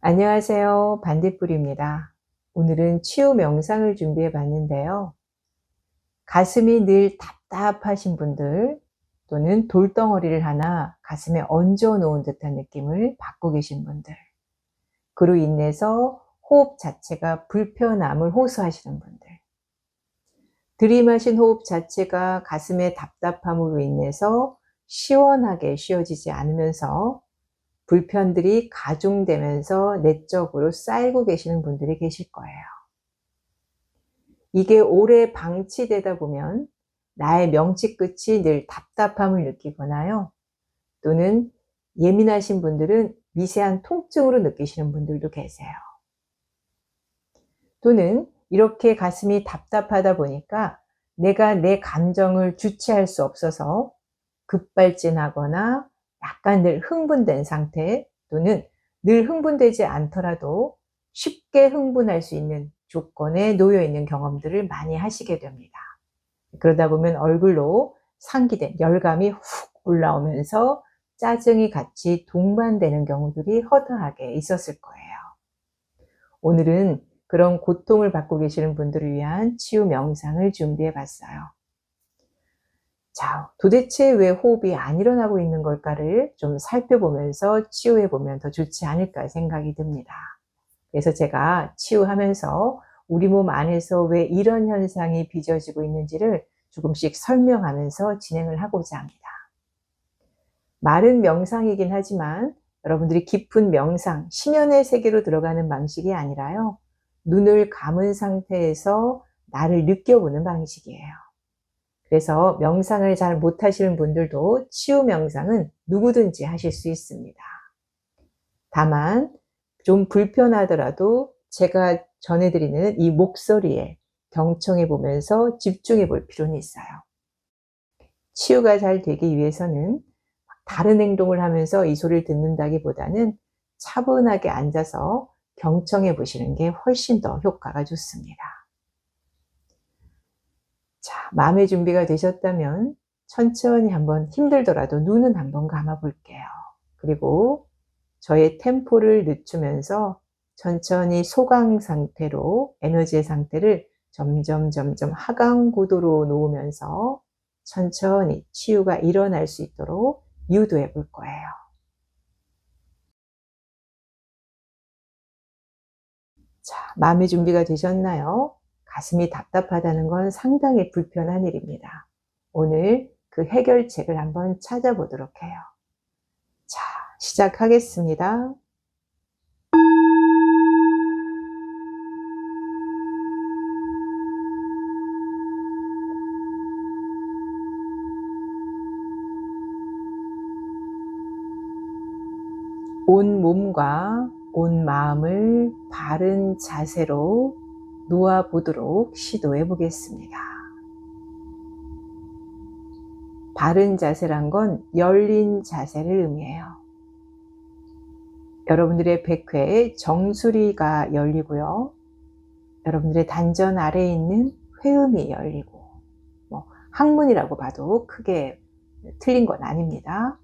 안녕하세요. 반딧불입니다. 오늘은 치유 명상을 준비해 봤는데요. 가슴이 늘 답답하신 분들 또는 돌덩어리를 하나 가슴에 얹어 놓은 듯한 느낌을 받고 계신 분들, 그로 인해서 호흡 자체가 불편함을 호소하시는 분들, 들이마신 호흡 자체가 가슴의 답답함으로 인해서 시원하게 쉬어지지 않으면서 불편들이 가중되면서 내적으로 쌓이고 계시는 분들이 계실 거예요. 이게 오래 방치되다 보면 나의 명치 끝이 늘 답답함을 느끼거나요. 또는 예민하신 분들은 미세한 통증으로 느끼시는 분들도 계세요. 또는 이렇게 가슴이 답답하다 보니까 내가 내 감정을 주체할 수 없어서 급발진하거나 약간 늘 흥분된 상태, 또는 늘 흥분되지 않더라도 쉽게 흥분할 수 있는 조건에 놓여 있는 경험들을 많이 하시게 됩니다. 그러다 보면 얼굴로 상기된 열감이 훅 올라오면서 짜증이 같이 동반되는 경우들이 허다하게 있었을 거예요. 오늘은 그런 고통을 받고 계시는 분들을 위한 치유 명상을 준비해 봤어요. 자, 도대체 왜 호흡이 안 일어나고 있는 걸까를 좀 살펴보면서 치유해 보면 더 좋지 않을까 생각이 듭니다. 그래서 제가 치유하면서 우리 몸 안에서 왜 이런 현상이 빚어지고 있는지를 조금씩 설명하면서 진행을 하고자 합니다. 말은 명상이긴 하지만 여러분들이 깊은 명상, 심연의 세계로 들어가는 방식이 아니라요, 눈을 감은 상태에서 나를 느껴보는 방식이에요. 그래서 명상을 잘 못하시는 분들도 치유 명상은 누구든지 하실 수 있습니다. 다만 좀 불편하더라도 제가 전해드리는 이 목소리에 경청해 보면서 집중해 볼 필요는 있어요. 치유가 잘 되기 위해서는 다른 행동을 하면서 이 소리를 듣는다기보다는 차분하게 앉아서 경청해 보시는 게 훨씬 더 효과가 좋습니다. 자, 마음의 준비가 되셨다면 천천히 한번, 힘들더라도 눈은 한번 감아 볼게요. 그리고 저의 템포를 늦추면서 천천히 소강 상태로 에너지의 상태를 점점 하강 구도로 놓으면서 천천히 치유가 일어날 수 있도록 유도해 볼 거예요. 자, 마음의 준비가 되셨나요? 가슴이 답답하다는 건 상당히 불편한 일입니다. 오늘 그 해결책을 한번 찾아보도록 해요. 자, 시작하겠습니다. 온 몸과 온 마음을 바른 자세로 놓아 보도록 시도해 보겠습니다. 바른 자세란 건 열린 자세를 의미해요. 여러분들의 백회에 정수리가 열리고요. 여러분들의 단전 아래에 있는 회음이 열리고, 항문이라고 봐도 크게 틀린 건 아닙니다.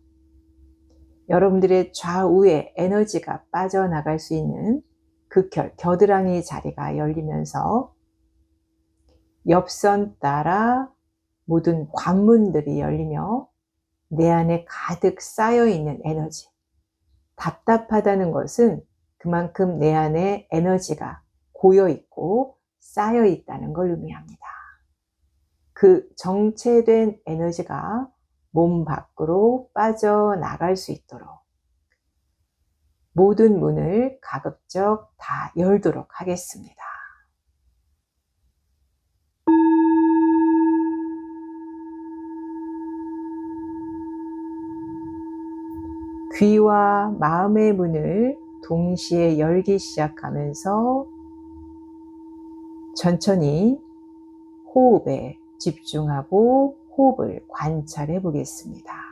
여러분들의 좌우에 에너지가 빠져나갈 수 있는 극혈, 겨드랑이 자리가 열리면서 옆선 따라 모든 관문들이 열리며 내 안에 가득 쌓여있는 에너지, 답답하다는 것은 그만큼 내 안에 에너지가 고여있고 쌓여있다는 걸 의미합니다. 그 정체된 에너지가 몸 밖으로 빠져나갈 수 있도록 모든 문을 가급적 다 열도록 하겠습니다. 귀와 마음의 문을 동시에 열기 시작하면서 천천히 호흡에 집중하고 호흡을 관찰해 보겠습니다.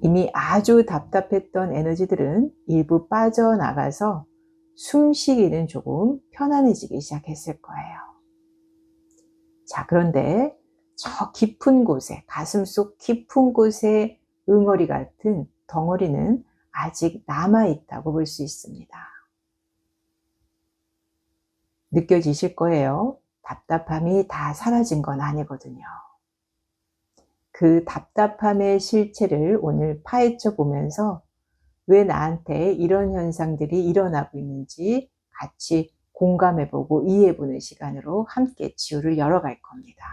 이미 아주 답답했던 에너지들은 일부 빠져나가서 숨쉬기는 조금 편안해지기 시작했을 거예요. 자, 그런데 저 깊은 곳에, 가슴속 깊은 곳에 응어리 같은 덩어리는 아직 남아있다고 볼 수 있습니다. 느껴지실 거예요. 답답함이 다 사라진 건 아니거든요. 그 답답함의 실체를 오늘 파헤쳐 보면서 왜 나한테 이런 현상들이 일어나고 있는지 같이 공감해보고 이해해보는 시간으로 함께 치유를 열어갈 겁니다.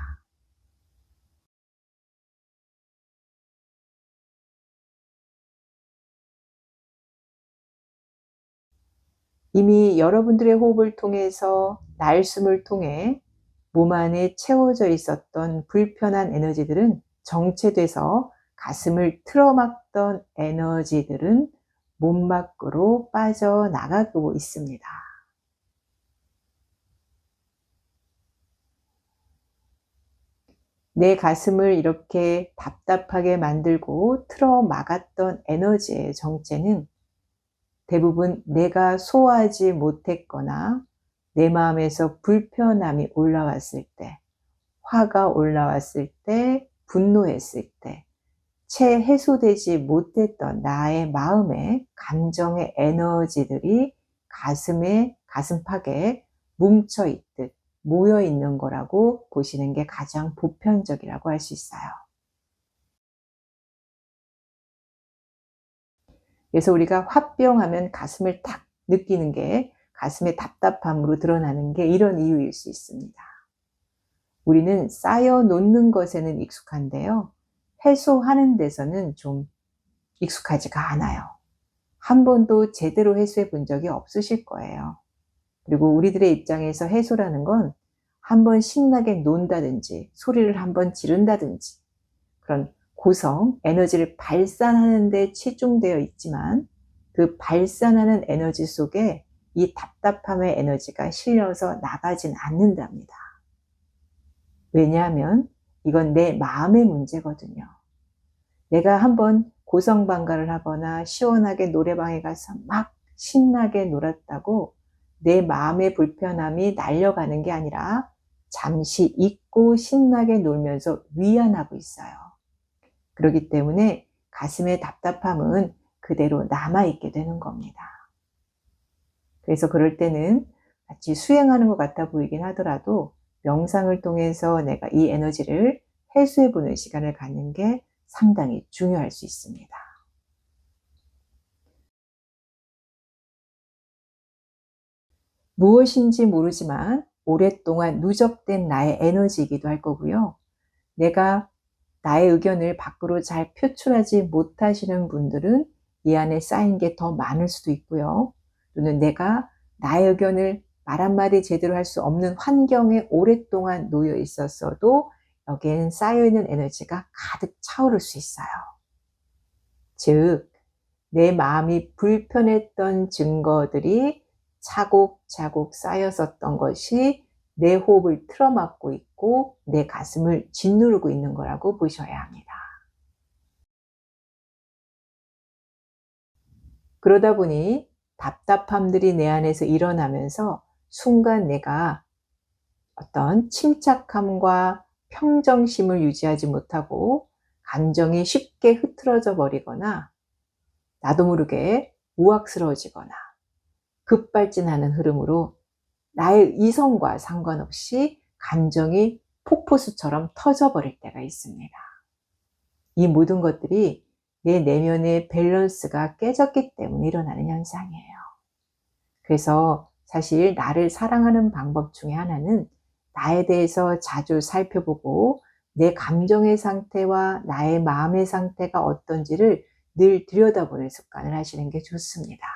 이미 여러분들의 호흡을 통해서 날숨을 통해 몸 안에 채워져 있었던 불편한 에너지들은 정체돼서 가슴을 틀어막던 에너지들은 몸 밖으로 빠져나가고 있습니다. 내 가슴을 이렇게 답답하게 만들고 틀어막았던 에너지의 정체는 대부분 내가 소화하지 못했거나 내 마음에서 불편함이 올라왔을 때, 화가 올라왔을 때, 분노했을 때, 채 해소되지 못했던 나의 마음의 감정의 에너지들이 가슴팍에 뭉쳐있듯 모여있는 거라고 보시는 게 가장 보편적이라고 할 수 있어요. 그래서 우리가 화병하면 가슴을 탁 느끼는 게 가슴의 답답함으로 드러나는 게 이런 이유일 수 있습니다. 우리는 쌓여 놓는 것에는 익숙한데요. 해소하는 데서는 좀 익숙하지가 않아요. 한 번도 제대로 해소해 본 적이 없으실 거예요. 그리고 우리들의 입장에서 해소라는 건 한 번 신나게 논다든지 소리를 한 번 지른다든지 그런 고성, 에너지를 발산하는 데 치중되어 있지만 그 발산하는 에너지 속에 이 답답함의 에너지가 실려서 나가진 않는답니다. 왜냐하면 이건 내 마음의 문제거든요. 내가 한번 고성방가를 하거나 시원하게 노래방에 가서 막 신나게 놀았다고 내 마음의 불편함이 날려가는 게 아니라 잠시 잊고 신나게 놀면서 위안하고 있어요. 그렇기 때문에 가슴의 답답함은 그대로 남아있게 되는 겁니다. 그래서 그럴 때는 마치 수행하는 것 같아 보이긴 하더라도 명상을 통해서 내가 이 에너지를 해소해보는 시간을 갖는 게 상당히 중요할 수 있습니다. 무엇인지 모르지만 오랫동안 누적된 나의 에너지이기도 할 거고요. 내가 나의 의견을 밖으로 잘 표출하지 못하시는 분들은 이 안에 쌓인 게 더 많을 수도 있고요. 또는 내가 나의 의견을 말 한마디 제대로 할 수 없는 환경에 오랫동안 놓여 있었어도 여기에는 쌓여있는 에너지가 가득 차오를 수 있어요. 즉, 내 마음이 불편했던 증거들이 차곡차곡 쌓였었던 것이 내 호흡을 틀어막고 있고 내 가슴을 짓누르고 있는 거라고 보셔야 합니다. 그러다 보니 답답함들이 내 안에서 일어나면서 순간 내가 어떤 침착함과 평정심을 유지하지 못하고 감정이 쉽게 흐트러져 버리거나 나도 모르게 우악스러워지거나 급발진하는 흐름으로 나의 이성과 상관없이 감정이 폭포수처럼 터져버릴 때가 있습니다. 이 모든 것들이 내 내면의 밸런스가 깨졌기 때문에 일어나는 현상이에요. 그래서 사실 나를 사랑하는 방법 중에 하나는 나에 대해서 자주 살펴보고 내 감정의 상태와 나의 마음의 상태가 어떤지를 늘 들여다보는 습관을 하시는 게 좋습니다.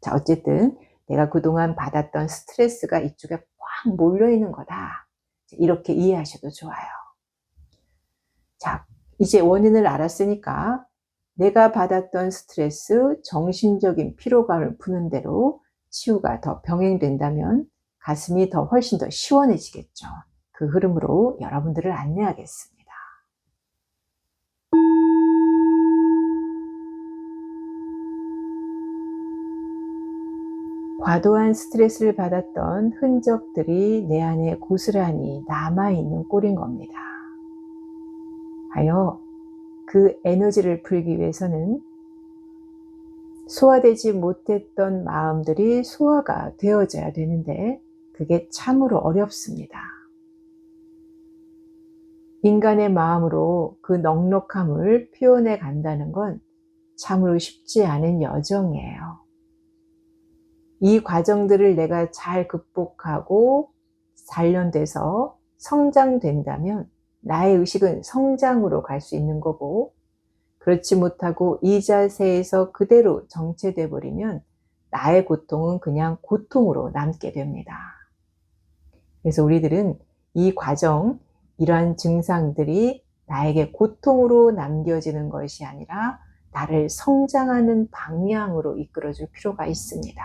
자, 어쨌든 내가 그동안 받았던 스트레스가 이쪽에 꽉 몰려있는 거다. 이렇게 이해하셔도 좋아요. 자, 이제 원인을 알았으니까 내가 받았던 스트레스, 정신적인 피로감을 푸는 대로 치유가 더 병행된다면 가슴이 훨씬 더 시원해지겠죠. 그 흐름으로 여러분들을 안내하겠습니다. 과도한 스트레스를 받았던 흔적들이 내 안에 고스란히 남아있는 꼴인 겁니다. 하여 그 에너지를 풀기 위해서는 소화되지 못했던 마음들이 소화가 되어져야 되는데 그게 참으로 어렵습니다. 인간의 마음으로 그 넉넉함을 표현해 간다는 건 참으로 쉽지 않은 여정이에요. 이 과정들을 내가 잘 극복하고 단련돼서 성장된다면 나의 의식은 성장으로 갈 수 있는 거고, 그렇지 못하고 이 자세에서 그대로 정체돼 버리면 나의 고통은 그냥 고통으로 남게 됩니다. 그래서 우리들은 이 과정, 이러한 증상들이 나에게 고통으로 남겨지는 것이 아니라 나를 성장하는 방향으로 이끌어줄 필요가 있습니다.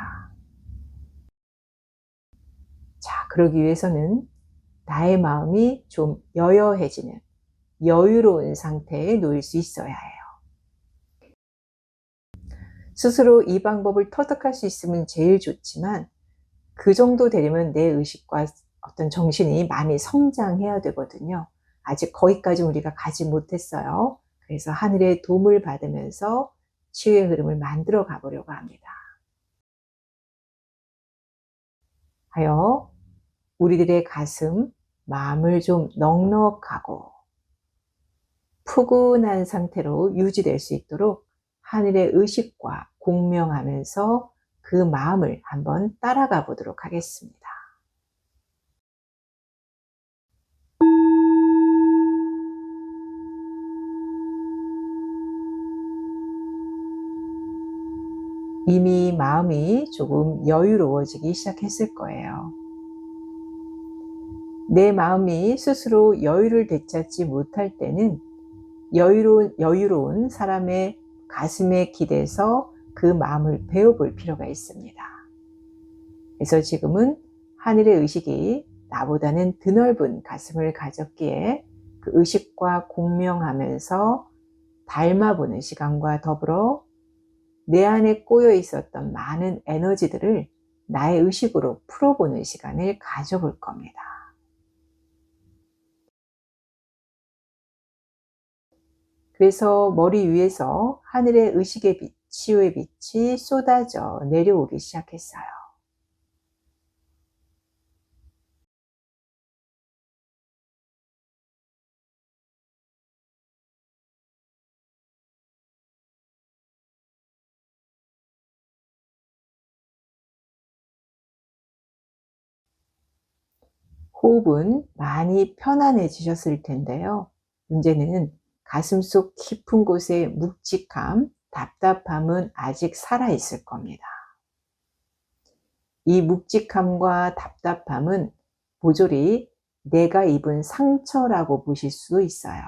자, 그러기 위해서는 나의 마음이 좀 여여해지는 여유로운 상태에 놓일 수 있어야 해요. 스스로 이 방법을 터득할 수 있으면 제일 좋지만 그 정도 되려면 내 의식과 어떤 정신이 많이 성장해야 되거든요. 아직 거기까지 우리가 가지 못했어요. 그래서 하늘의 도움을 받으면서 치유의 흐름을 만들어 가보려고 합니다. 하여 우리들의 가슴, 마음을 좀 넉넉하고 푸근한 상태로 유지될 수 있도록 하늘의 의식과 공명하면서 그 마음을 한번 따라가 보도록 하겠습니다. 이미 마음이 조금 여유로워지기 시작했을 거예요. 내 마음이 스스로 여유를 되찾지 못할 때는 여유로운 사람의 가슴에 기대서 그 마음을 배워볼 필요가 있습니다. 그래서 지금은 하늘의 의식이 나보다는 드넓은 가슴을 가졌기에 그 의식과 공명하면서 닮아보는 시간과 더불어 내 안에 꼬여 있었던 많은 에너지들을 나의 의식으로 풀어보는 시간을 가져볼 겁니다. 그래서 머리 위에서 하늘의 의식의 빛, 치유의 빛이 쏟아져 내려오기 시작했어요. 호흡은 많이 편안해지셨을 텐데요. 문제는 가슴속 깊은 곳의 묵직함, 답답함은 아직 살아있을 겁니다. 이 묵직함과 답답함은 모조리 내가 입은 상처라고 보실 수도 있어요.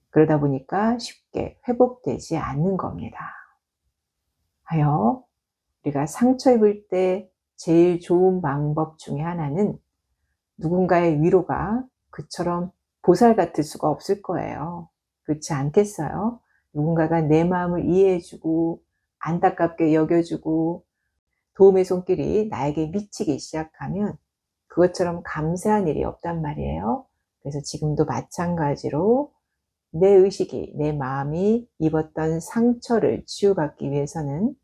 그러다 보니까 쉽게 회복되지 않는 겁니다. 하여 우리가 상처 입을 때 제일 좋은 방법 중에 하나는 누군가의 위로가 그처럼 보살 같을 수가 없을 거예요. 그렇지 않겠어요? 누군가가 내 마음을 이해해주고 안타깝게 여겨주고 도움의 손길이 나에게 미치기 시작하면 그것처럼 감사한 일이 없단 말이에요. 그래서 지금도 마찬가지로 내 의식이, 내 마음이 입었던 상처를 치유받기 위해서는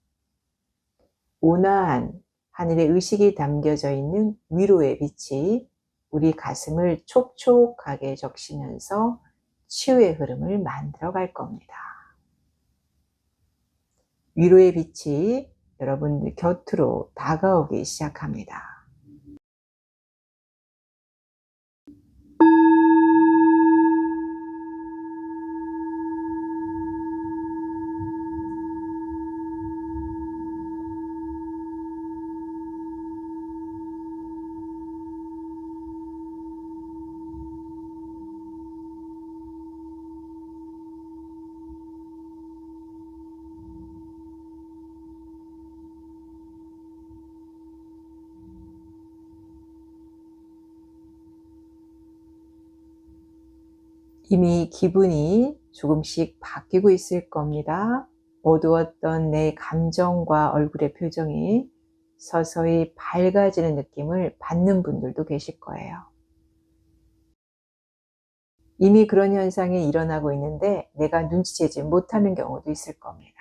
온화한 하늘의 의식이 담겨져 있는 위로의 빛이 우리 가슴을 촉촉하게 적시면서 치유의 흐름을 만들어 갈 겁니다. 위로의 빛이 여러분들 곁으로 다가오기 시작합니다. 이미 기분이 조금씩 바뀌고 있을 겁니다. 어두웠던 내 감정과 얼굴의 표정이 서서히 밝아지는 느낌을 받는 분들도 계실 거예요. 이미 그런 현상이 일어나고 있는데 내가 눈치채지 못하는 경우도 있을 겁니다.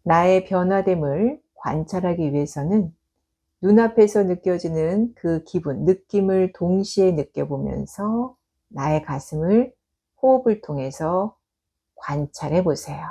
나의 변화됨을 관찰하기 위해서는 눈앞에서 느껴지는 그 기분, 느낌을 동시에 느껴보면서 나의 가슴을 호흡을 통해서 관찰해 보세요.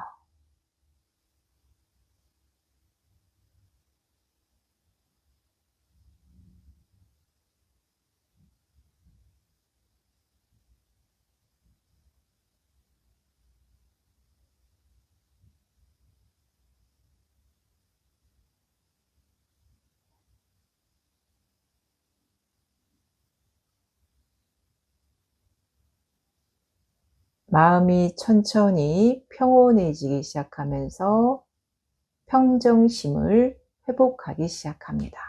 마음이 천천히 평온해지기 시작하면서 평정심을 회복하기 시작합니다.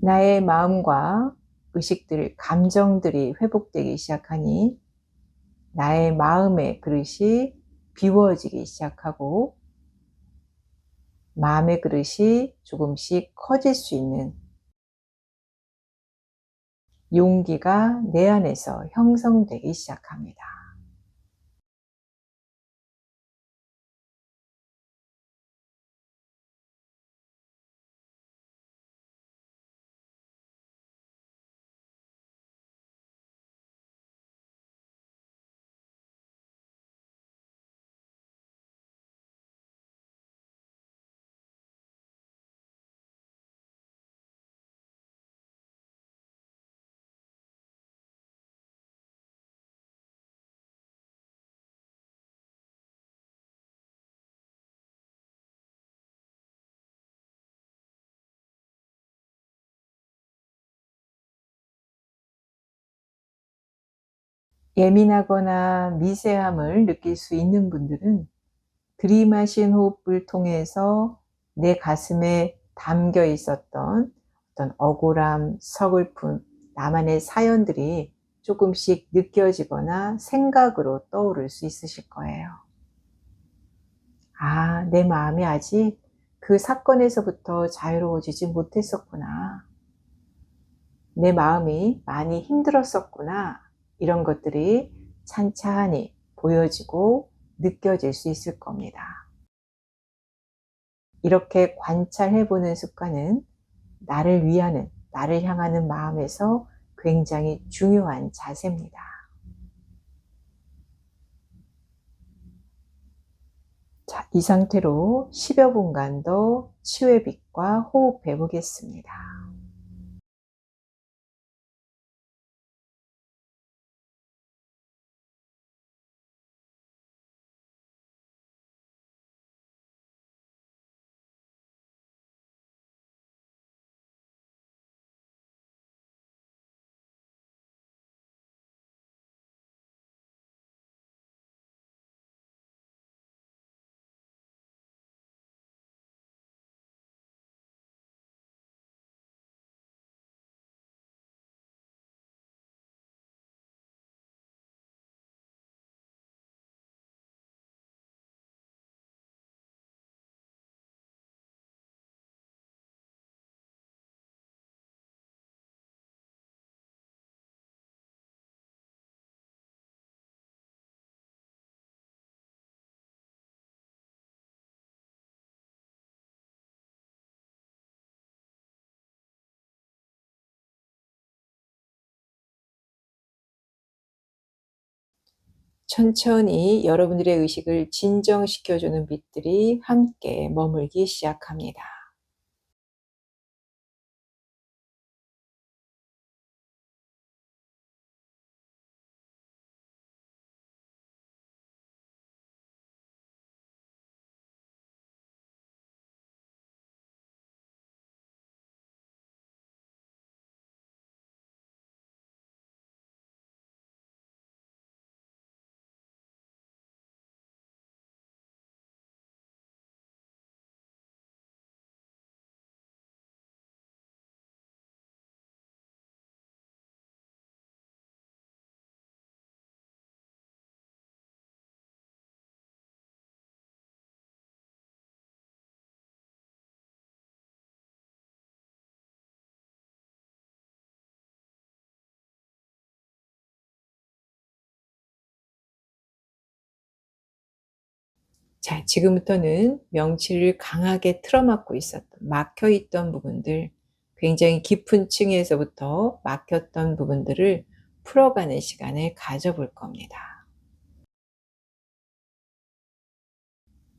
나의 마음과 의식들, 감정들이 회복되기 시작하니 나의 마음의 그릇이 비워지기 시작하고 마음의 그릇이 조금씩 커질 수 있는 용기가 내 안에서 형성되기 시작합니다. 예민하거나 미세함을 느낄 수 있는 분들은 들이마신 호흡을 통해서 내 가슴에 담겨 있었던 어떤 억울함, 서글픔, 나만의 사연들이 조금씩 느껴지거나 생각으로 떠오를 수 있으실 거예요. 아, 내 마음이 아직 그 사건에서부터 자유로워지지 못했었구나. 내 마음이 많이 힘들었었구나. 이런 것들이 찬찬히 보여지고 느껴질 수 있을 겁니다. 이렇게 관찰해 보는 습관은 나를 위하는, 나를 향하는 마음에서 굉장히 중요한 자세입니다. 자, 이 상태로 10여 분간 더 치유의 빛과 호흡해 보겠습니다. 천천히 여러분들의 의식을 진정시켜주는 빛들이 함께 머물기 시작합니다. 자, 지금부터는 명치를 강하게 틀어막고 있었던, 막혀 있던 부분들, 굉장히 깊은 층에서부터 막혔던 부분들을 풀어가는 시간을 가져볼 겁니다.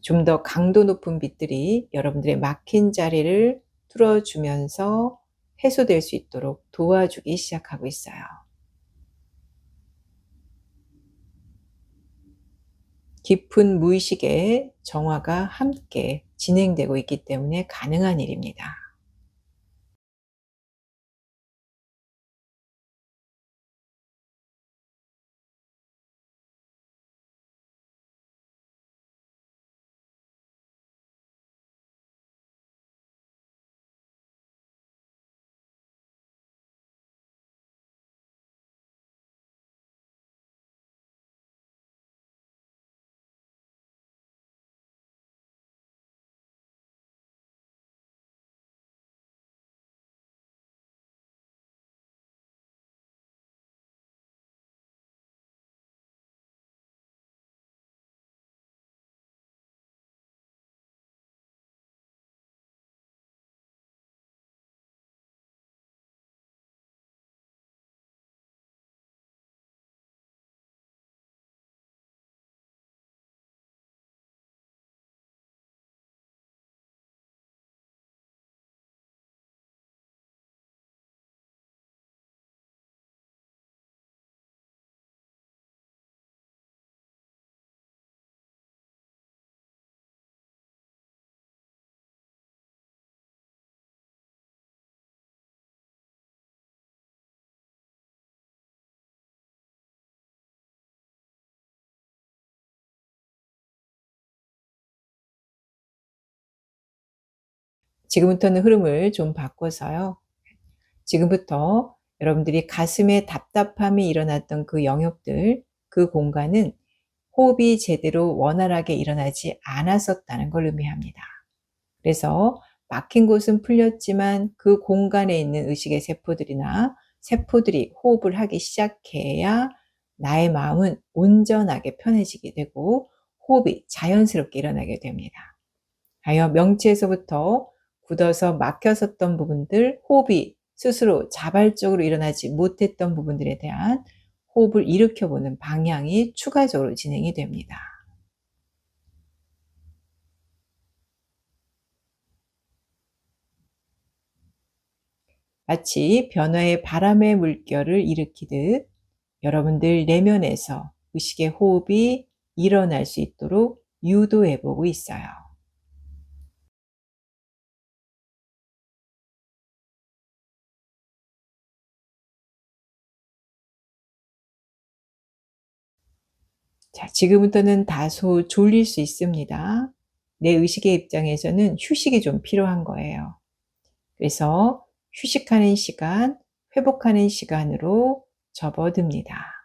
좀 더 강도 높은 빛들이 여러분들의 막힌 자리를 뚫어주면서 해소될 수 있도록 도와주기 시작하고 있어요. 깊은 무의식의 정화가 함께 진행되고 있기 때문에 가능한 일입니다. 지금부터는 흐름을 좀 바꿔서요. 지금부터 여러분들이 가슴에 답답함이 일어났던 그 영역들, 그 공간은 호흡이 제대로 원활하게 일어나지 않았었다는 걸 의미합니다. 그래서 막힌 곳은 풀렸지만 그 공간에 있는 의식의 세포들이나 세포들이 호흡을 하기 시작해야 나의 마음은 온전하게 편해지게 되고 호흡이 자연스럽게 일어나게 됩니다. 하여 명치에서부터 굳어서 막혔었던 부분들, 호흡이 스스로 자발적으로 일어나지 못했던 부분들에 대한 호흡을 일으켜보는 방향이 추가적으로 진행이 됩니다. 마치 변화의 바람의 물결을 일으키듯 여러분들 내면에서 의식의 호흡이 일어날 수 있도록 유도해 보고 있어요. 자, 지금부터는 다소 졸릴 수 있습니다. 내 의식의 입장에서는 휴식이 좀 필요한 거예요. 그래서 휴식하는 시간, 회복하는 시간으로 접어듭니다.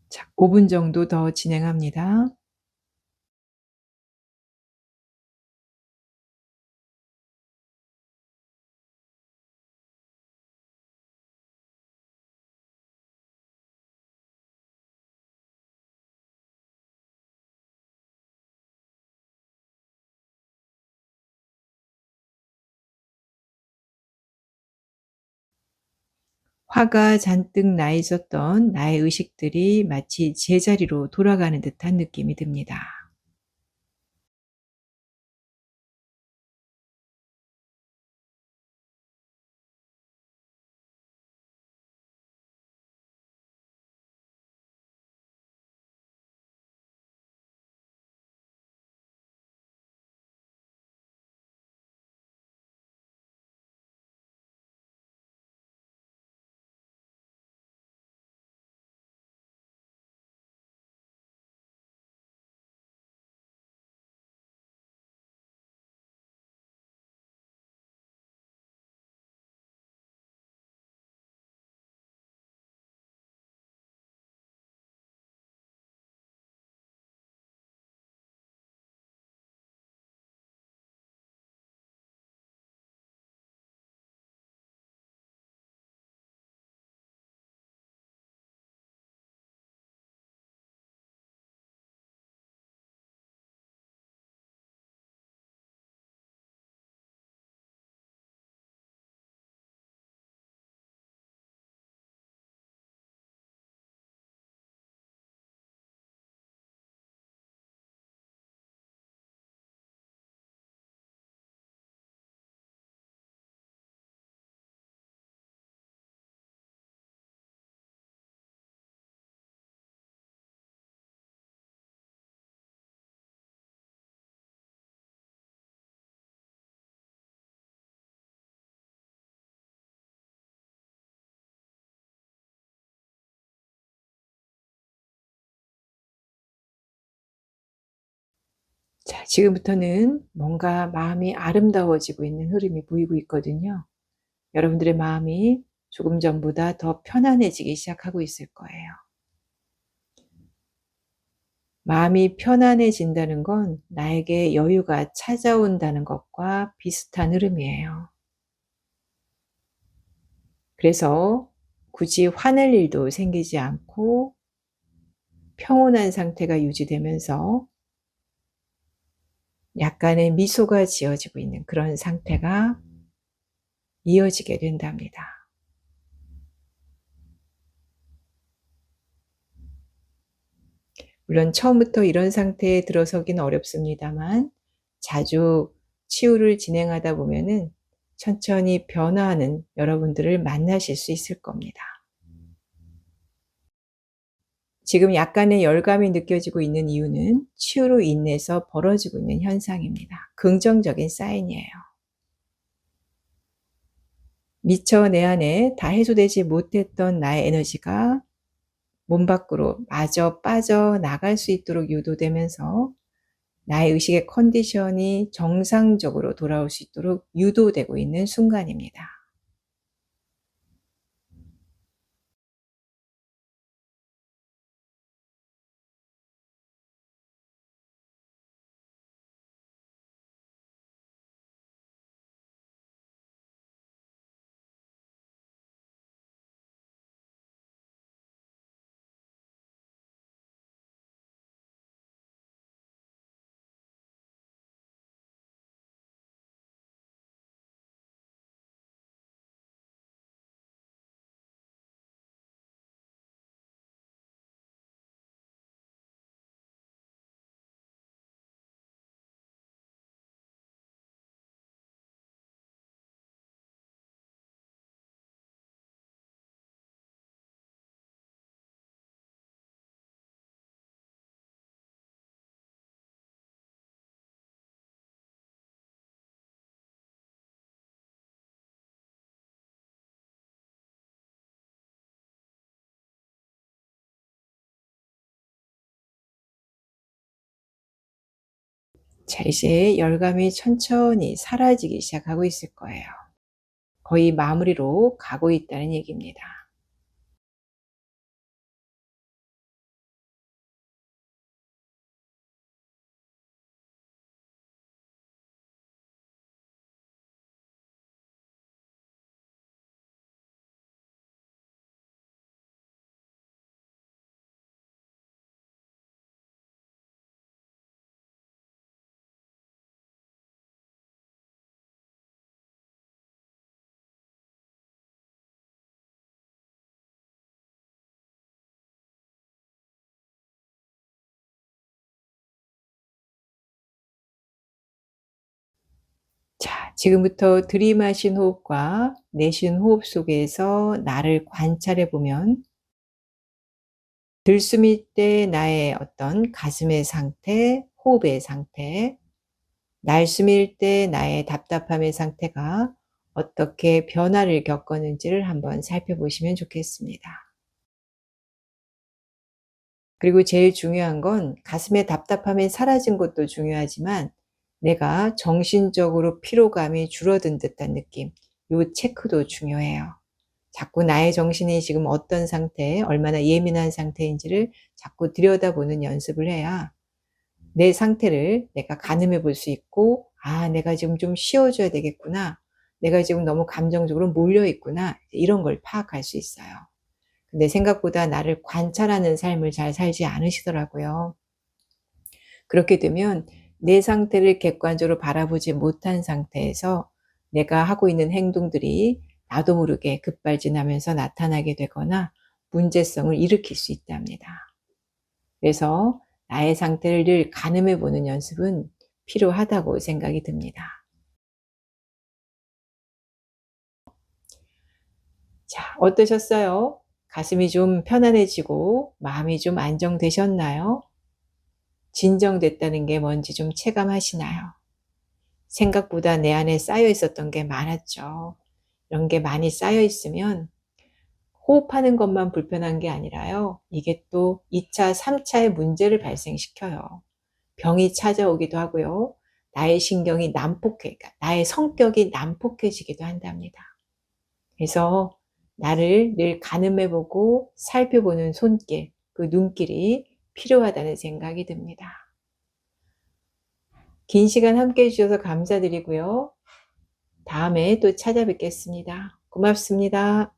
자, 5분 정도 더 진행합니다. 화가 잔뜩 나 있었던 나의 의식들이 마치 제자리로 돌아가는 듯한 느낌이 듭니다. 지금부터는 뭔가 마음이 아름다워지고 있는 흐름이 보이고 있거든요. 여러분들의 마음이 조금 전보다 더 편안해지기 시작하고 있을 거예요. 마음이 편안해진다는 건 나에게 여유가 찾아온다는 것과 비슷한 흐름이에요. 그래서 굳이 화낼 일도 생기지 않고 평온한 상태가 유지되면서 약간의 미소가 지어지고 있는 그런 상태가 이어지게 된답니다. 물론 처음부터 이런 상태에 들어서긴 어렵습니다만 자주 치유를 진행하다 보면은 천천히 변화하는 여러분들을 만나실 수 있을 겁니다. 지금 약간의 열감이 느껴지고 있는 이유는 치유로 인해서 벌어지고 있는 현상입니다. 긍정적인 사인이에요. 미처 내 안에 다 해소되지 못했던 나의 에너지가 몸 밖으로 마저 빠져나갈 수 있도록 유도되면서 나의 의식의 컨디션이 정상적으로 돌아올 수 있도록 유도되고 있는 순간입니다. 자, 이제 열감이 천천히 사라지기 시작하고 있을 거예요. 거의 마무리로 가고 있다는 얘기입니다. 자, 지금부터 들이마신 호흡과 내쉬는 호흡 속에서 나를 관찰해 보면 들숨일 때 나의 어떤 가슴의 상태, 호흡의 상태, 날숨일 때 나의 답답함의 상태가 어떻게 변화를 겪었는지를 한번 살펴보시면 좋겠습니다. 그리고 제일 중요한 건 가슴의 답답함이 사라진 것도 중요하지만 내가 정신적으로 피로감이 줄어든 듯한 느낌, 요 체크도 중요해요. 자꾸 나의 정신이 지금 어떤 상태, 얼마나 예민한 상태인지를 자꾸 들여다보는 연습을 해야 내 상태를 내가 가늠해 볼 수 있고 '아 내가 지금 좀 쉬어 줘야 되겠구나. 내가 지금 너무 감정적으로 몰려 있구나.' 이런 걸 파악할 수 있어요. 근데 생각보다 나를 관찰하는 삶을 잘 살지 않으시더라고요. 그렇게 되면 내 상태를 객관적으로 바라보지 못한 상태에서 내가 하고 있는 행동들이 나도 모르게 급발진하면서 나타나게 되거나 문제성을 일으킬 수 있답니다. 그래서 나의 상태를 늘 가늠해 보는 연습은 필요하다고 생각이 듭니다. 자, 어떠셨어요? 가슴이 좀 편안해지고 마음이 좀 안정되셨나요? 진정됐다는 게 뭔지 좀 체감하시나요? 생각보다 내 안에 쌓여 있었던 게 많았죠. 이런 게 많이 쌓여 있으면 호흡하는 것만 불편한 게 아니라요. 이게 또 2차, 3차의 문제를 발생시켜요. 병이 찾아오기도 하고요. 나의 신경이 그러니까 나의 성격이 난폭해지기도 한답니다. 그래서 나를 늘 가늠해보고 살펴보는 손길, 그 눈길이 필요하다는 생각이 듭니다. 긴 시간 함께 해주셔서 감사드리고요. 다음에 또 찾아뵙겠습니다. 고맙습니다.